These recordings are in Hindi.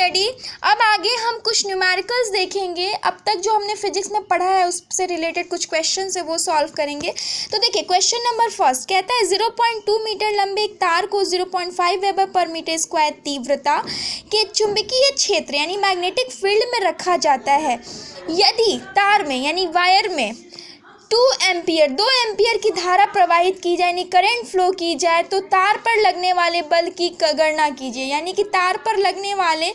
स्टडी। अब आगे हम कुछ न्यूमेरिकल्स देखेंगे। अब तक जो हमने फिजिक्स में पढ़ा है उससे रिलेटेड कुछ क्वेश्चन है वो सॉल्व करेंगे। तो देखिए क्वेश्चन नंबर फर्स्ट कहता है 0.2 मीटर लंबे एक तार को 0.5 वेबर पर मीटर स्क्वायर तीव्रता के चुंबकीय क्षेत्र यानी मैग्नेटिक फील्ड में रखा जाता है। यदि तार में यानी वायर में 2 एम्पियर की धारा प्रवाहित की जाए यानी करंट फ्लो की जाए तो तार पर लगने वाले बल की गणना कीजिए। यानी कि तार पर लगने वाले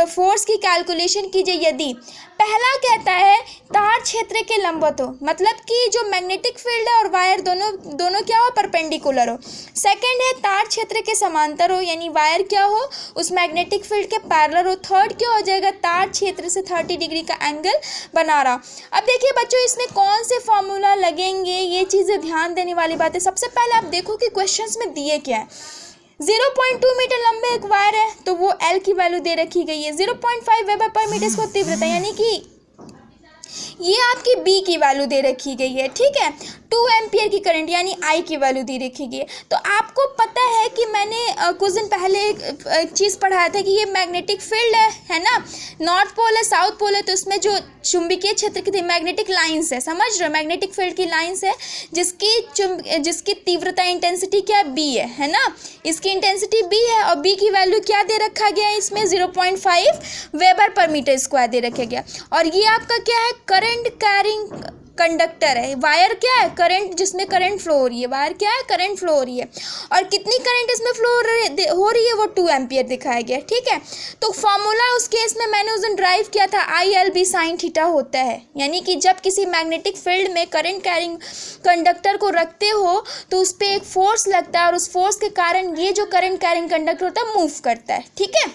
फोर्स की कैलकुलेशन कीजिए। यदि पहला कहता है तार क्षेत्र के लंबवत हो, मतलब कि जो मैग्नेटिक फील्ड है और वायर दोनों क्या हो, परपेंडिकुलर हो। सेकंड है तार क्षेत्र के समांतर हो, यानी वायर क्या हो, उस मैग्नेटिक फील्ड के पैरेलल हो। थर्ड क्या हो जाएगा, तार क्षेत्र से 30 डिग्री का एंगल बना रहा। अब देखिए बच्चों इसमें कौन से फॉर्मूला लगेंगे, ये चीज़ें ध्यान देने वाली बात है। सबसे पहले आप देखो कि क्वेश्चंस में दिए क्या है। 0.2 मीटर लंबे एक वायर है तो वो L की वैल्यू दे रखी गई है। 0.5 वेबर पर मीटर स्क्वायर तीव्रता यानी कि ये आपकी B की वैल्यू दे रखी गई है। ठीक है, 2 एम्पियर की करंट यानी I की वैल्यू दे रखी गई है। तो आपको पता है कि मैंने कुछ दिन पहले एक चीज़ पढ़ाया था कि ये मैग्नेटिक फील्ड है ना, नॉर्थ पोल है साउथ पोल है, तो इसमें जो चुंबकीय क्षेत्र की मैग्नेटिक लाइंस है, समझ रहे हो, मैग्नेटिक फील्ड की लाइंस है जिसकी तीव्रता इंटेंसिटी क्या B है ना, इसकी इंटेंसिटी B है और B की वैल्यू क्या दे रखा गया है, इसमें 0.5 वेबर पर मीटर स्क्वायर दे रखा गया। और ये आपका क्या है, करंट कैरिंग कंडक्टर है। वायर क्या है, करंट, जिसमें करंट फ्लो हो रही है। वायर क्या है, करंट फ्लो हो रही है। और कितनी करंट इसमें फ्लो हो रही है वो 2 एम्पियर दिखाया गया। ठीक है, तो फॉर्मूला उस केस में मैंने उस दिन ड्राइव किया था, ILB साइन थीटा होता है। यानी कि जब किसी मैग्नेटिक फील्ड में करंट कैरिंग कंडक्टर को रखते हो तो उस पर एक फोर्स लगता है और उस फोर्स के कारण ये जो करंट कैरिंग कंडक्टर होता है मूव करता है। ठीक है,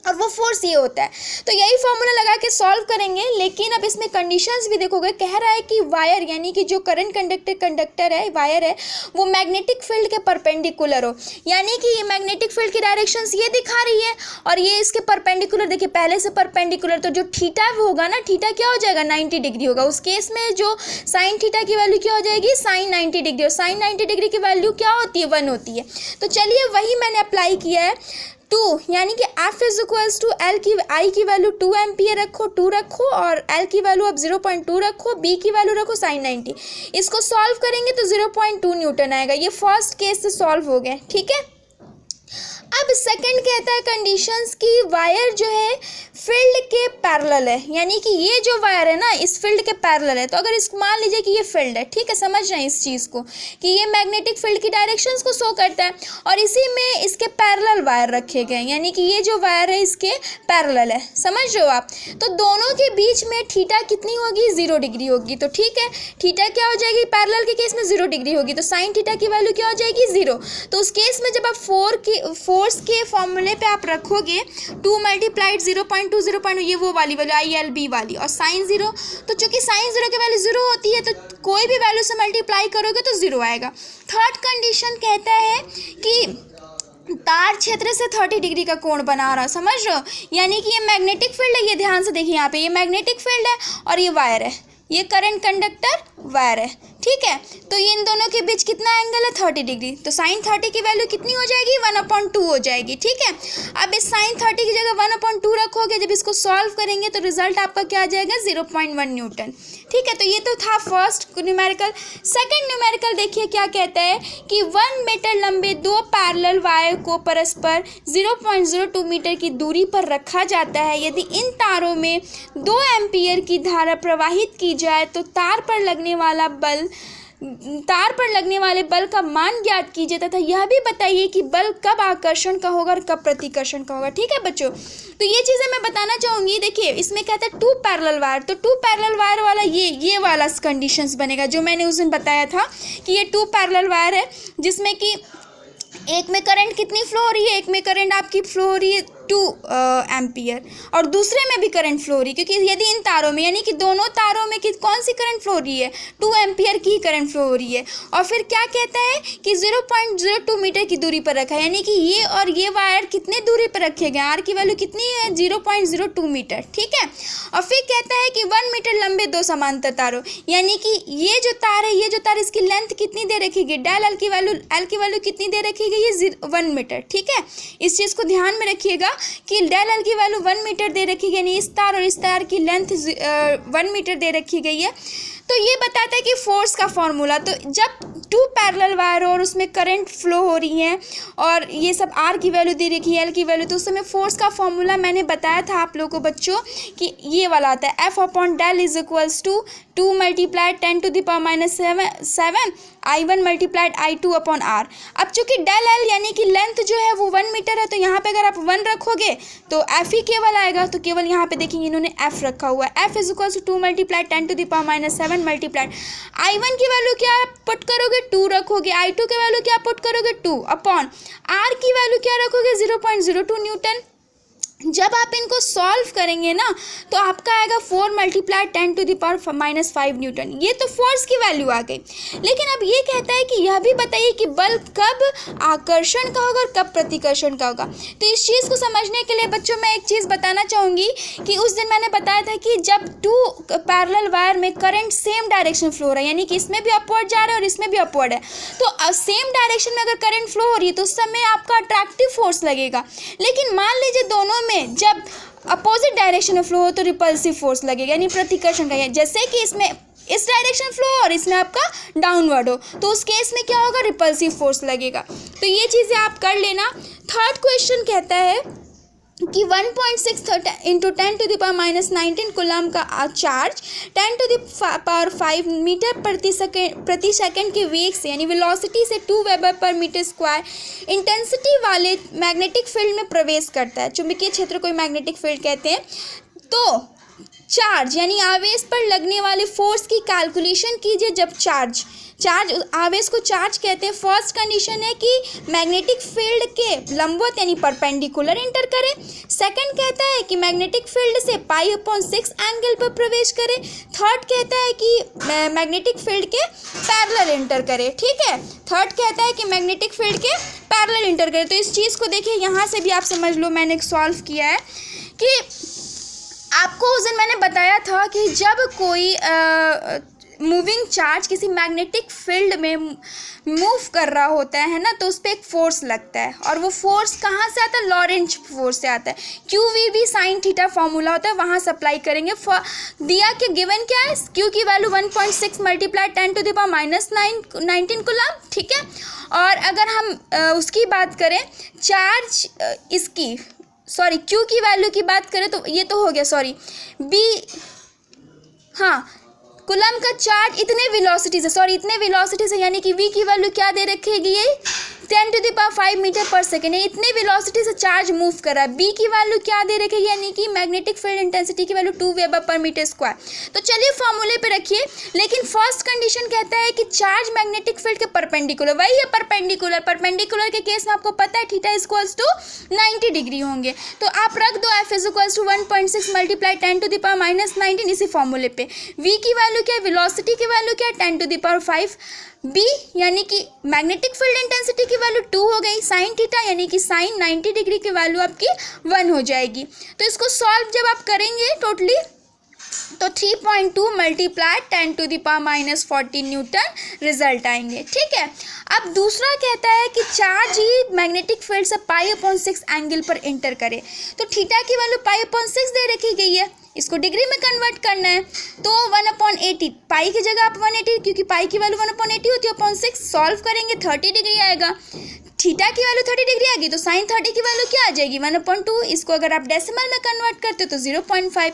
और वो फोर्स ये होता है। तो यही फॉर्मूला लगा के सॉल्व करेंगे। लेकिन अब इसमें कंडीशंस भी देखोगे, कह रहा है कि वायर यानी कि जो करंट कंडक्टर है, वायर है, वो मैग्नेटिक फील्ड के परपेंडिकुलर हो। यानी कि ये मैग्नेटिक फील्ड की डायरेक्शंस ये दिखा रही है और ये इसके परपेंडिकुलर, देखिए पहले से परपेंडिकुलर, तो जो थीटा होगा ना, थीटा क्या हो जाएगा, 90 डिग्री होगा। उस केस में जो साइन थीटा की वैल्यू क्या हो जाएगी, साइन 90 डिग्री। और साइन 90 डिग्री की वैल्यू क्या होती है, 1 होती है। तो चलिए वही मैंने अप्लाई किया है। 2 यानी कि F is equals to L की I की वैल्यू 2 एम्पियर रखो, 2 रखो, और L की वैल्यू अब 0.2 रखो, B की वैल्यू रखो साइन 90। इसको सॉल्व करेंगे तो 0.2 न्यूटन आएगा। ये फर्स्ट केस से सॉल्व हो गया। ठीक है, अब सेकंड कहता है कंडीशंस की वायर जो है फील्ड के पैरेलल है। यानी कि ये जो वायर है ना इस फील्ड के पैरेलल है। तो अगर इस मान लीजिए कि ये फील्ड है, ठीक है, समझ रहे हैं इस चीज़ को कि ये मैग्नेटिक फील्ड की डायरेक्शंस को शो करता है और इसी में इसके पैरेलल वायर रखे गए। यानी कि ये जो वायर है इसके पैरेलल है, समझ रहे हो आप। तो दोनों के बीच में थीटा कितनी होगी, 0 डिग्री होगी। तो ठीक है, थीटा क्या हो जाएगी, पैरेलल के केस में 0 डिग्री होगी, तो साइन थीटा की वैल्यू क्या हो जाएगी, 0। तो उस केस में जब आप फोर्स के फॉर्मूले पे आप रखोगे 2 मल्टीप्लाइड 0.2 ये वो वाली वैल्यू ILB वाली और साइन 0, तो चूंकि साइन 0 की वैल्यू 0 होती है तो कोई भी वैल्यू से मल्टीप्लाई करोगे तो 0 आएगा। थर्ड कंडीशन कहता है कि तार क्षेत्र से 30 डिग्री का कोण बना रहा, समझ रहे हो। यानी कि ये मैग्नेटिक फील्ड है, ये ध्यान से देखिए यहाँ पे, ये मैग्नेटिक फील्ड है और ये वायर है, ये करंट कंडक्टर वायर है। ठीक है, तो ये इन दोनों के बीच कितना एंगल है, 30 डिग्री। तो साइन 30 की वैल्यू कितनी हो जाएगी, 1/2 हो जाएगी। ठीक है, अब इस साइन 30 की जगह 1/2 रखोगे, जब इसको सॉल्व करेंगे तो रिजल्ट आपका क्या आ जाएगा, 0.1 न्यूटन। ठीक है, तो ये तो था फर्स्ट न्यूमेरिकल। सेकंड न्यूमेरिकल देखिए क्या कहता है कि 1 मीटर लंबे 2 पैरेलल वायर को परस्पर 0.02 मीटर की दूरी पर रखा जाता है। यदि इन तारों में 2 एम्पियर की धारा प्रवाहित की जाए तो तार पर लगने वाले बल का मान ज्ञात कीजिए तथा यह भी बताइए कि बल कब आकर्षण का होगा और कब प्रतिकर्षण का होगा। ठीक है बच्चों, तो ये चीज़ें मैं बताना चाहूँगी। देखिए इसमें कहता है 2 पैरेलल वायर, तो 2 पैरेलल वायर वाला ये वाला कंडीशंस बनेगा जो मैंने उस दिन बताया था कि ये 2 पैरेलल वायर है जिसमें कि एक में करंट कितनी फ्लो हो रही है, एक में करंट आपकी फ्लो हो रही है 2 एम्पियर और दूसरे में भी करंट फ्लो हो रही है। क्योंकि यदि इन तारों में यानी कि दोनों तारों में कौन सी करंट फ्लो हो रही है, 2 एम्पियर की करंट फ्लो हो रही है। और फिर क्या कहता है कि 0.02 मीटर की दूरी पर रखा है। यानी कि ये और ये वायर कितने दूरी पर रखे गए, आर की वैल्यू कितनी है, 0.02 मीटर। ठीक है, और फिर कहता है कि 1 मीटर लंबे 2 समांतर तारों, यानी कि ये जो तार है, ये जो तार, इसकी लेंथ कितनी दे रखी गई, डेल एल की वैल्यू कितनी दे रखी गई है, 1 मीटर। ठीक है, इस चीज़ को ध्यान में रखिएगा कि डेल एल की वैल्यू 1 मीटर दे रखी गई, यानी इस तार और इस तार की लेंथ 1 मीटर दे रखी गई है। तो ये बताता है कि फोर्स का फॉर्मूला, तो जब टू पैरेलल वायर और उसमें करंट फ्लो हो रही है और ये सब आर की वैल्यू दे रखी है, एल की वैल्यू, तो उस समय फोर्स का फॉर्मूला मैंने बताया था आप लोगों को बच्चों कि ये वाला आता है F upon del is equals to 2 multiplied 10⁻⁷ I1 multiplied I2 upon R. अब चूंकि डेल एल यानी कि लेंथ जो है वो 1 मीटर है, तो यहाँ पे अगर आप 1 रखोगे तो एफ ही केवल आएगा, तो केवल यहाँ पे देखेंगे इन्होंने एफ रखा हुआ है। F is equals to 2 multiplied 10⁻⁷ multiplied I1 की वैल्यू क्या पुट करोगे 2 रखोगे, I2 की वैल्यू क्या पुट करोगे 2 अपॉन आर की वैल्यू क्या रखोगे 0.02 न्यूटन। जब आप इनको सॉल्व करेंगे ना तो आपका आएगा 4 मल्टीप्लाइड 10⁻⁻5 न्यूटन। ये तो फोर्स की वैल्यू आ गई, लेकिन अब ये कहता है कि यह भी बताइए कि बल कब आकर्षण का होगा और कब प्रतिकर्षण का होगा। तो इस चीज़ को समझने के लिए बच्चों मैं एक चीज़ बताना चाहूँगी कि उस दिन मैंने बताया था कि जब टू पैरेलल वायर में करंट सेम डायरेक्शन फ्लो हो रहा है, यानी कि इसमें भी अपवर्ड जा रहा है और इसमें भी अपवर्ड है, तो सेम डायरेक्शन में अगर करंट फ्लो हो रही है तो उस समय आपका अट्रैक्टिव फोर्स लगेगा। लेकिन मान लीजिए दोनों में जब अपोजिट डायरेक्शन में फ्लो हो तो रिपल्सिव फोर्स लगेगा, यानी प्रतिकर्षण का। जैसे कि इसमें इस डायरेक्शन फ्लो और इसमें आपका डाउनवर्ड हो, तो उस केस में क्या होगा, रिपल्सिव फोर्स लगेगा। तो ये चीज़ें आप कर लेना। थर्ड क्वेश्चन कहता है कि 1.6 इंटू 10⁻⁻19 कूलम का चार्ज 10⁻5 मीटर प्रति सेकंड के वेग से यानी वेलोसिटी से 2 वेबर पर मीटर स्क्वायर इंटेंसिटी वाले मैग्नेटिक फील्ड में प्रवेश करता है। चुंबकीय क्षेत्र को मैग्नेटिक फील्ड कहते हैं। तो चार्ज यानी आवेश पर लगने वाले फोर्स की कैलकुलेशन कीजिए जब चार्ज आवेश को चार्ज कहते हैं। फर्स्ट कंडीशन है कि मैग्नेटिक फील्ड के लंबवत यानी परपेंडिकुलर इंटर करे। सेकंड कहता है कि मैग्नेटिक फील्ड से π/6 एंगल पर प्रवेश करे। थर्ड कहता है कि मैग्नेटिक फील्ड के पैरेलल इंटर करे। ठीक है, थर्ड कहता है कि मैग्नेटिक फील्ड के पैरेलल इंटर करे। तो इस चीज़ को देखिए, यहाँ से भी आप समझ लो, मैंने सॉल्व किया है कि आपको उस दिन मैंने बताया था कि जब कोई मूविंग चार्ज किसी मैग्नेटिक फील्ड में मूव कर रहा होता है ना, तो उस पर एक फोर्स लगता है, और वो फोर्स कहाँ से आता है, लॉरेंज फोर्स से आता है। QVB sin थीटा फॉर्मूला होता है, वहाँ सप्लाई करेंगे। दिया कि गिवन क्या है, Q की वैल्यू 1.6 मल्टीप्लाइड 10⁻⁻19 कूलम। ठीक है, और अगर हम उसकी बात करें चार्ज इसकी Q की वैल्यू की बात करें तो ये तो हो गया B, हाँ, कूलम का चार्ज इतने वेलोसिटी से यानी कि V की वैल्यू क्या दे रखेगी, ये 10⁵ मीटर पर सेकेंड, इतने वेलोसिटी से चार्ज मूव कर रहा है। B की वैल्यू क्या दे रखेगी, यानी कि मैग्नेटिक फील्ड इंटेंसिटी की वैल्यू 2 वेबर पर मीटर स्क्वायर। तो चलिए फॉर्मूले पे रखिए, लेकिन फर्स्ट कंडीशन कहता है कि चार्ज मैग्नेटिक फील्ड के परपेंडिकुलर, वही है परपेंडिकुलर के केस में आपको पता है थीटा इक्वल्स टू 90 डिग्री होंगे। तो आप रख दो F is equals to 1.6 multiply 10⁻⁻19 इसी फॉर्मूले पे। V की वैल्यू क्या है, वेलोसिटी की वैल्यू क्या है 10⁵, B यानी कि मैग्नेटिक फील्ड इंटेंसिटी की वैल्यू 2 हो गई, साइन थीटा यानी कि साइन 90 डिग्री की वैल्यू आपकी 1 हो जाएगी। तो इसको सॉल्व जब आप करेंगे टोटली तो 3.2 मल्टीप्लाई 10⁻⁻14 न्यूटन रिजल्ट आएंगे। ठीक है, अब दूसरा कहता है कि चार्ज ही मैग्नेटिक फील्ड से π/6 एंगल पर इंटर करे। तो थीटा की वैल्यू π/6 दे रखी गई है, इसको डिग्री में कन्वर्ट करना है, तो 1/80, पाई की जगह आप 180, क्योंकि पाई की वैल्यू 1/80 होती है, अपॉन 6 सॉल्व करेंगे 30 डिग्री आएगा। थीटा की वैल्यू 30 डिग्री आ गई, तो साइन 30 की वैल्यू क्या आ जाएगी 1/2। इसको अगर आप डेसिमल में कन्वर्ट करते हो तो 0.5।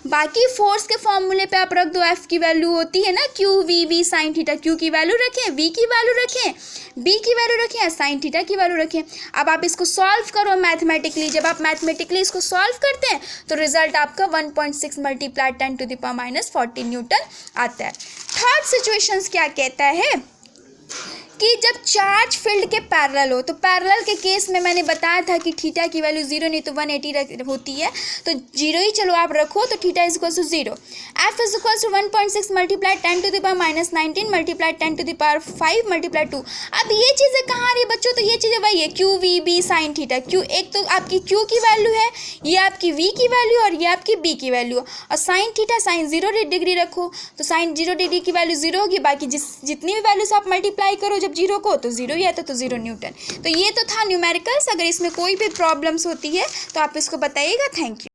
बाकी फोर्स के फॉर्मूले पे आप रख दो, एफ की वैल्यू होती है ना QVB साइन थीटा, Q की वैल्यू रखें, V की वैल्यू रखें, B की वैल्यू रखें, साइन थीटा की वैल्यू रखें। अब आप इसको सॉल्व करो मैथमेटिकली। जब आप मैथमेटिकली इसको सॉल्व करते हैं तो रिजल्ट आपका 1.6 मल्टीप्लाई 10⁻⁻14 न्यूटन आता है। थर्ड सिचुएशंस क्या कहता है कि जब चार्ज फील्ड के पैरेलल हो, तो पैरेलल के केस में मैंने बताया था कि थीटा की वैल्यू 0 नहीं तो 180 होती है, तो 0 ही चलो आप रखो, तो theta is equal to 0। F is equal to 1.6 multiply 10⁻⁻19 multiply 10⁵ multiply 2। अब ये चीज़ें कहाँ आ रही है बच्चों, तो ये चीज़ें वही है QVB साइन थीटा। एक तो आपकी Q की वैल्यू है, ये आपकी V की वैल्यू और ये आपकी B की वैल्यू, और साइन थीटा साइन 0 डिग्री रखो, तो साइन 0 डिग्री की वैल्यू 0 होगी। बाकी जितनी भी वैल्यूज आप मल्टीप्लाई करो, जब जीरो को तो जीरो ही आता, तो 0 न्यूटन। तो ये तो था न्यूमेरिकल्स। अगर इसमें कोई भी प्रॉब्लम्स होती है तो आप इसको बताइएगा। Thank you.